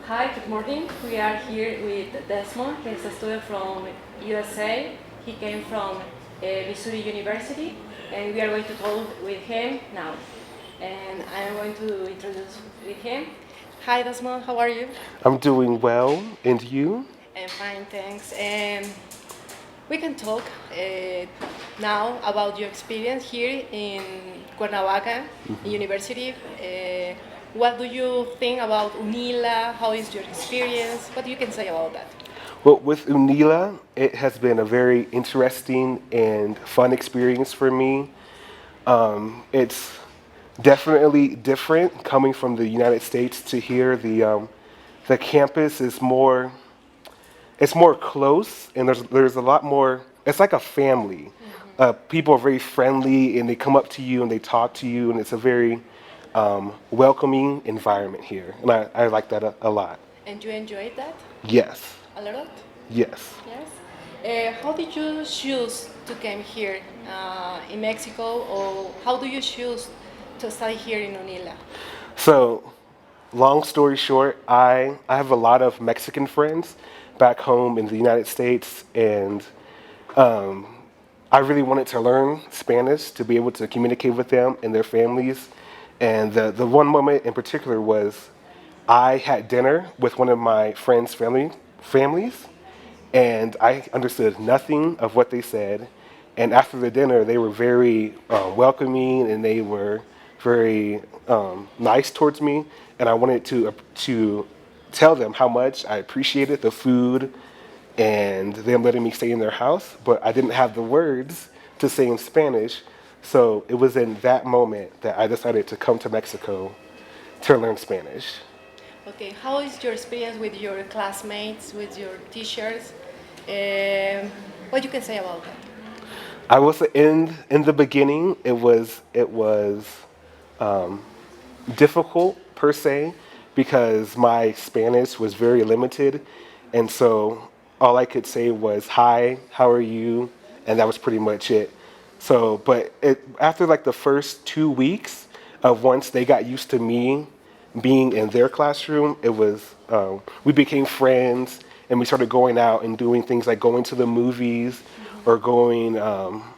Hi, good morning. We are here with Desmond. He's a student from USA. He came from Missouri University, and we are going to talk with him now. And I am going to introduce with him. Hi, Desmond. How are you? I'm doing well, and you? I'm fine, thanks. And we can talk now about your experience here in Cuernavaca University. What do you think about UNILA? How is your experience? What you can say about that? Well, with Unila, it has been a very interesting and fun experience for me. It's definitely different coming from the United States to here. The campus is more it's more close, and there's a lot more. It's like a family. People are very friendly, and they come up to you and they talk to you, and it's a very welcoming environment here, and I like that a lot. And you enjoyed that Yes, a lot? yes. Yes. How did you choose to come here in Mexico, or how do you choose to study here in UNILA? So, long story short, I have a lot of Mexican friends back home in the United States, and I really wanted to learn Spanish to be able to communicate with them and their families. And the one moment in particular was I had dinner with one of my friends' families, and I understood nothing of what they said. And after the dinner, they were very welcoming, and they were very nice towards me. And I wanted to tell them how much I appreciated the food and them letting me stay in their house, but I didn't have the words to say in Spanish. So it was in that moment that I decided to come to Mexico to learn Spanish. Okay, how is your experience with your classmates, with your teachers? Um, what you can say about that? I was in the beginning. It was difficult per se because my Spanish was very limited, and so all I could say was hi, how are you, and that was pretty much it. So, but after like the first 2 weeks of once they got used to me being in their classroom, it was we became friends and we started going out and doing things like going to the movies or going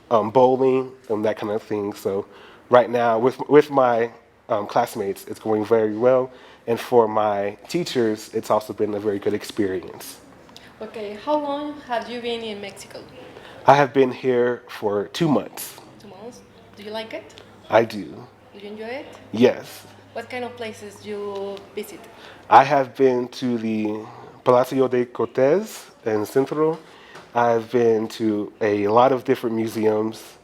bowling and that kind of thing. So right now with my classmates, it's going very well, and for my teachers, it's also been a very good experience. Okay, how long have you been in Mexico? I have been here for 2 months. 2 months. Do you like it? I do. Do you enjoy it? Yes. What kind of places you visit? I have been to the Palacio de Cortes in Centro. I've been to a lot of different museums.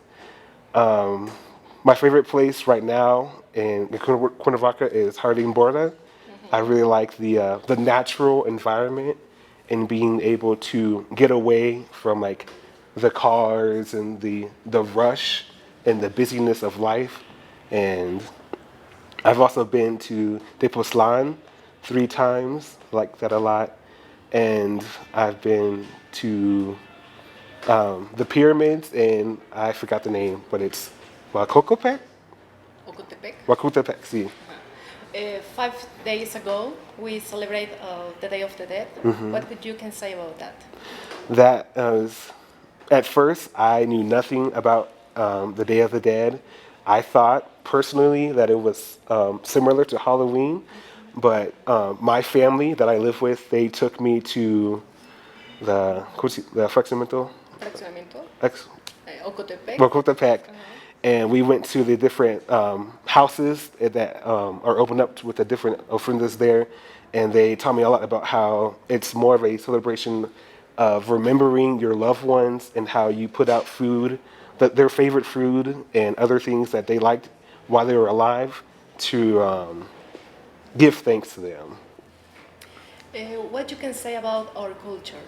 Um, my favorite place right now in Cuernavaca is Harding Borda. I really like the natural environment and being able to get away from like the cars and the rush and the busyness of life. And I've also been to Tepoztlan 3 times, like that a lot. And I've been to the pyramids, and I forgot the name, but it's Wakokopek? Ocotepec. Wakutepec, see. 5 days ago, we celebrate the Day of the Dead. What could you can say about that? That was, at first, I knew nothing about the Day of the Dead. I thought personally that it was similar to Halloween, but my family that I live with, they took me to the Fraccionamiento, Fraccionamiento. ex, Ocotepec. Bocotepec, and we went to the different houses that are opened up with the different ofrendas there, and they taught me a lot about how it's more of a celebration of remembering your loved ones and how you put out food, their favorite food and other things that they liked while they were alive to give thanks to them. What you can say about our culture?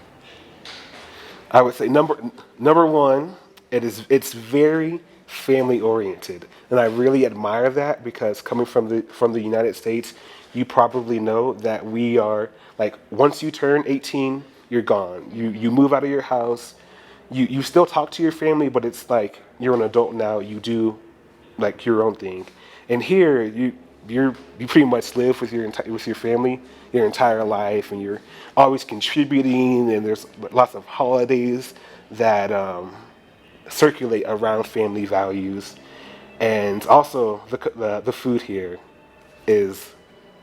I would say number one, it's very family oriented, and I really admire that because coming from the United States, you probably know that we are like once you turn 18, you're gone. You move out of your house. You still talk to your family, but it's like you're an adult now. You do like your own thing, and here you pretty much live with your family your entire life, and you're always contributing, and there's lots of holidays that circulate around family values, and also the food here is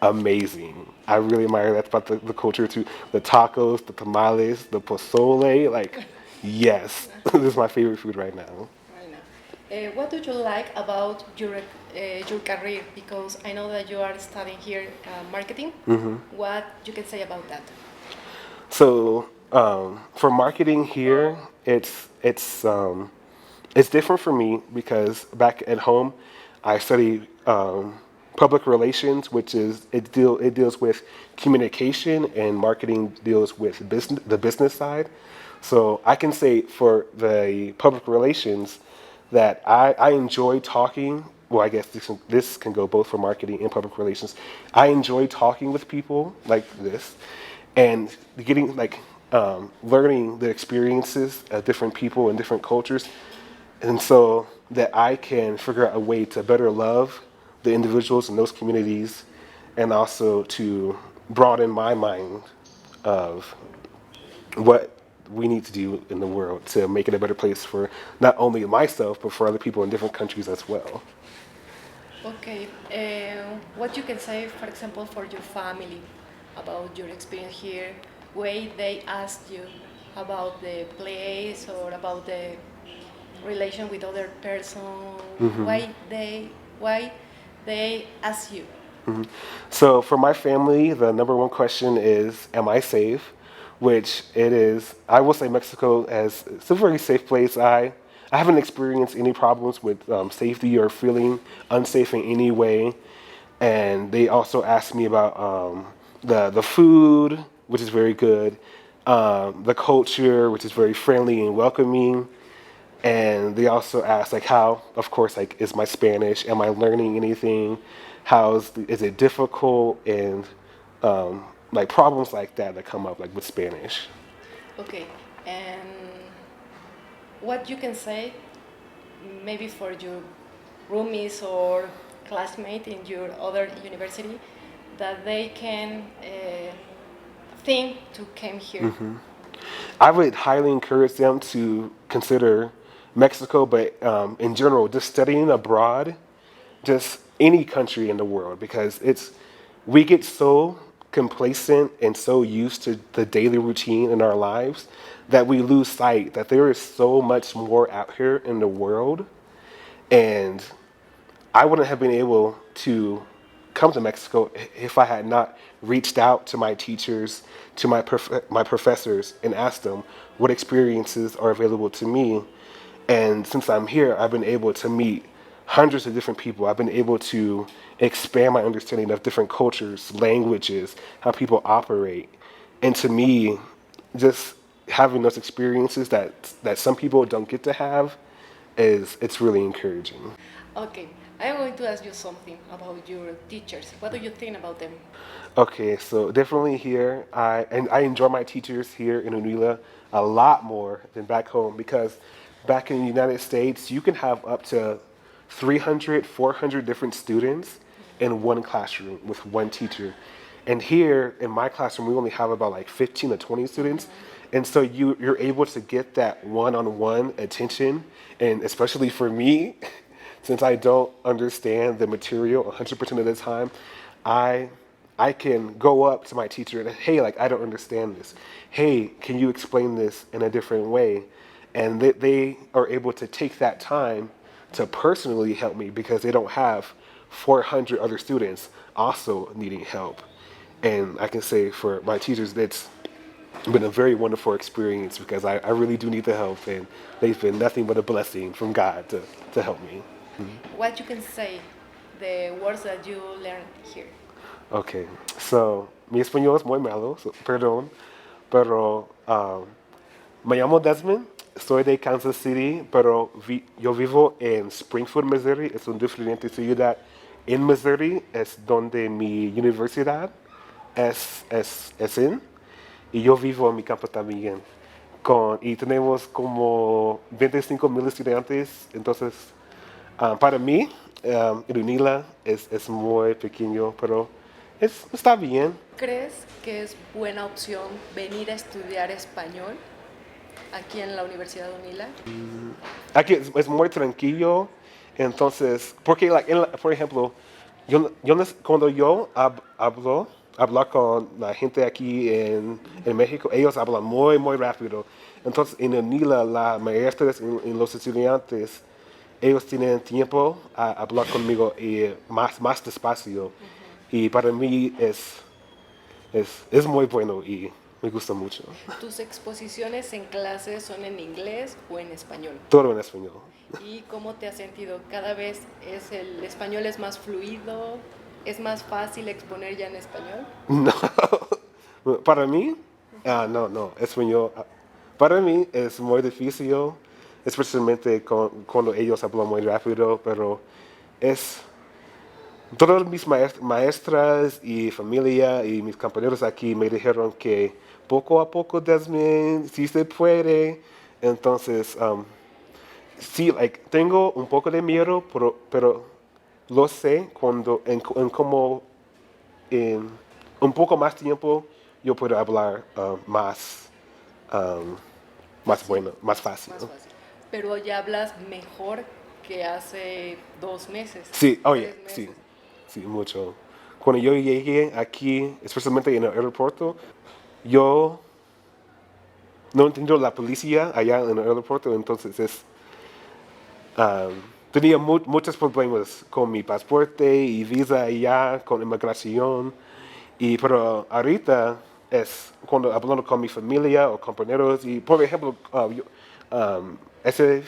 amazing. I really admire that about the culture too. The tacos, the tamales, the pozole, like, yes, this is my favorite food right now. Right now. What do you like about your career? Because I know that you are studying here marketing. What you can say about that? So for marketing here, it's different for me because back at home, I studied public relations, which is it deals with communication, and marketing deals with the business side. So I can say for the public relations that I enjoy talking. Well, I guess this can go both for marketing and public relations. I enjoy talking with people like this, and getting like learning the experiences of different people and different cultures, and so that I can figure out a way to better love the individuals in those communities, and also to broaden my mind of what we need to do in the world to make it a better place for not only myself but for other people in different countries as well. Okay. What you can say, for example, for your family about your experience here? Way they asked you about the place or about the relation with other person. Why they ask you? So for my family, the number one question is, "Am I safe?" Which it is. I will say Mexico as it's a very safe place. I haven't experienced any problems with safety or feeling unsafe in any way. And they also asked me about the food, which is very good, the culture, which is very friendly and welcoming. And they also asked like how, of course, like is my Spanish? Am I learning anything? Is it difficult? And like problems like that come up like with Spanish. Okay. And what you can say maybe for your roomies or classmate in your other university that they can think to come here. I would highly encourage them to consider Mexico, but in general, just studying abroad, just any country in the world, because we get so complacent and so used to the daily routine in our lives that we lose sight that there is so much more out here in the world, and I wouldn't have been able to come to Mexico if I had not reached out to my teachers, to my professors, and asked them what experiences are available to me. And since I'm here, I've been able to meet hundreds of different people. I've been able to expand my understanding of different cultures, languages, how people operate. And to me, just having those experiences that some people don't get to have it's really encouraging. Okay, I'm going to ask you something about your teachers. What do you think about them? Okay, so definitely here, I enjoy my teachers here in Unila a lot more than back home, because back in the United States, you can have up to 300, 400 different students in one classroom with one teacher. And here in my classroom, we only have about like 15 to 20 students. And so you're able to get that one-on-one attention. And especially for me, since I don't understand the material 100% of the time, I I can go up to my teacher and, hey, like, I don't understand this. Hey, can you explain this in a different way? And they are able to take that time to personally help me because they don't have 400 other students also needing help. And I can say for my teachers, that's been a very wonderful experience because I really do need the help, and they've been nothing but a blessing from God to help me. What you can say, the words that you learned here. Okay, so mi español es muy malo, perdón, pero me llamo Desmond, soy de Kansas City, pero yo vivo en Springfield, Missouri. Es una diferente ciudad en Missouri, es donde mi universidad es en, y yo vivo en mi campo también. Y tenemos como 25,000 estudiantes, entonces Para mí, el UNILA es muy pequeño, pero está bien. ¿Crees que es buena opción venir a estudiar español aquí en la Universidad de Unila? Aquí es muy tranquilo, entonces, porque, por ejemplo, cuando yo hablo con la gente aquí en México, ellos hablan muy, muy rápido. Entonces, en UNILA, la maestras y los estudiantes, ellos tienen tiempo a hablar conmigo y más despacio. Y para mí es muy bueno y me gusta mucho. ¿Tus exposiciones en clases son en inglés o en español? Todo en español. ¿Y cómo te has sentido? ¿Cada vez el español es más fluido? ¿Es más fácil exponer ya en español? No, para mí, no, español. Para mí es muy difícil, especialmente cuando ellos hablan muy rápido, pero es, todas mis maestras y familia y mis compañeros aquí me dijeron que poco a poco, Desmond, si se puede. Entonces, sí, tengo un poco de miedo, pero lo sé en como en un poco más tiempo yo puedo hablar um, más Sí, bueno, más fácil. más fácil. Pero ya hablas mejor que hace 2 meses, Sí, oye, 3 meses. sí, sí, mucho. Cuando yo llegué aquí, especialmente en el aeropuerto, yo no entiendo la policía allá en el aeropuerto, entonces tenía muchos problemas con mi pasaporte y visa allá, con inmigración. Pero ahorita es cuando hablando con mi familia o compañeros y por ejemplo, ese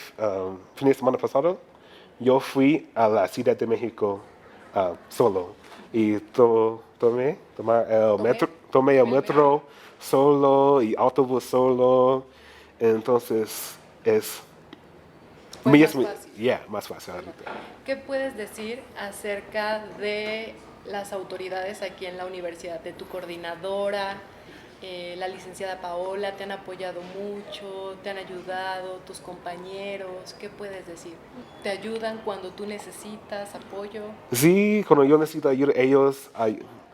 fin de semana pasado yo fui a la Ciudad de México solo y Tomé tomé el el metro. metro solo y autobús solo, entonces es Fue más fácil. más fácil ahorita. ¿Qué puedes decir acerca de las autoridades aquí en la universidad, de tu coordinadora, la licenciada Paola? ¿Te han apoyado mucho? ¿Te han ayudado? ¿Tus compañeros? ¿Qué puedes decir? ¿Te ayudan cuando tú necesitas apoyo? Sí, cuando yo necesito ayuda, ellos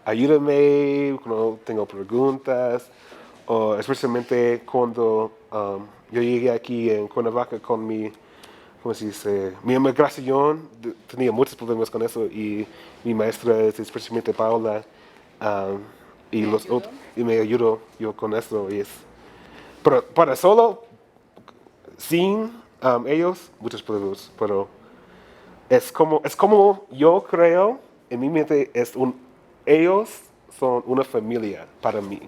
ayúdenme cuando tengo preguntas, o especialmente cuando yo llegué aquí en Cuernavaca con ¿cómo se dice? Mi inmigración, tenía muchos problemas con eso y mi maestra, especialmente Paula, um, y ¿Te ayudó? y me ayudó yo con eso. Pero para solo, sin ellos, muchos problemas, pero es como yo creo, en mi mente ellos son una familia para mí.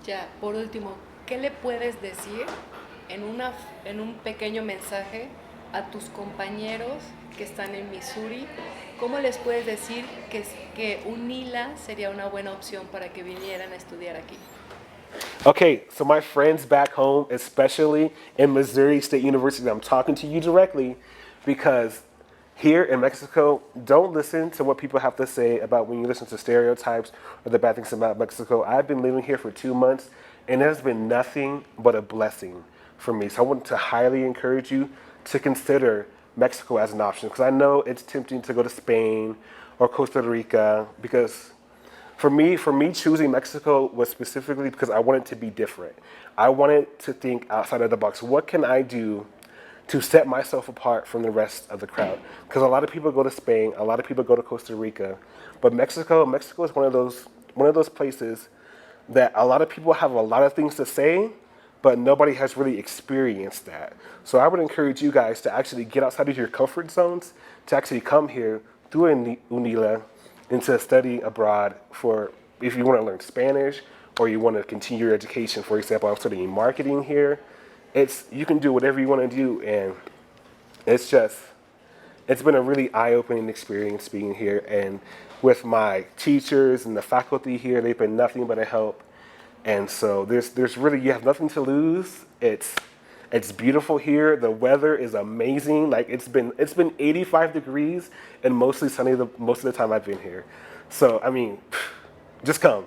Ya, por último, ¿qué le puedes decir en un pequeño mensaje a tus compañeros que están en Missouri? ¿Cómo les puedes decir que UNILA sería una buena opción para que vinieran a estudiar aquí? Okay, so my friends back home, especially in Missouri State University, I'm talking to you directly because here in Mexico, don't listen to what people have to say about when you listen to stereotypes or the bad things about Mexico. I've been living here for 2 months and it has been nothing but a blessing for me. So I want to highly encourage you to consider Mexico as an option because I know it's tempting to go to Spain or Costa Rica because for me, choosing Mexico was specifically because I wanted to be different. I wanted to think outside of the box. What can I do to set myself apart from the rest of the crowd? Because a lot of people go to Spain, a lot of people go to Costa Rica, but Mexico is one of those places that a lot of people have a lot of things to say, but nobody has really experienced that. So I would encourage you guys to actually get outside of your comfort zones, to actually come here through UNILA and to study abroad for if you want to learn Spanish or you want to continue your education. For example, I'm studying marketing here. You can do whatever you want to do, and it's just it's been a really eye-opening experience being here. And with my teachers and the faculty here, they've been nothing but a help. And so there's really you have nothing to lose. It's beautiful here. The weather is amazing. Like it's been 85 degrees and mostly sunny most of the time I've been here. So I mean, just come.